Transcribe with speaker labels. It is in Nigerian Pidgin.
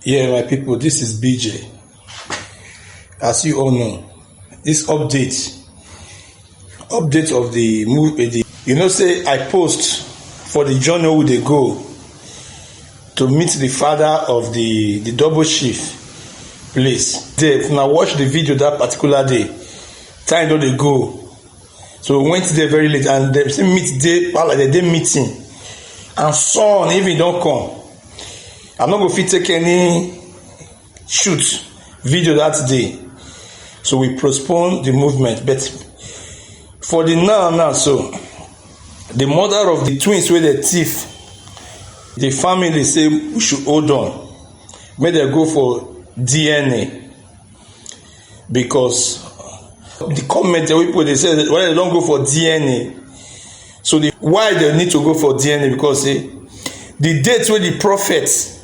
Speaker 1: Yeah, my people, this is BJ. As you all know, this update of the movie, say I post for the journey we dey go to meet the father of the double chief place. There, if una watch the video that particular day, time don dey go. So we went there very late and dem still meet dey like dem dey meeting and sun even don come. I'm not go fit take any shoot video that day, so we postpone the movement. But for the now, so the mother of the twins wey dey thief, the family say we should hold on, make dem go for DNA, because the comment wey people dey say why dem don go for DNA. So why dem need to go for DNA, because the date wey the prophet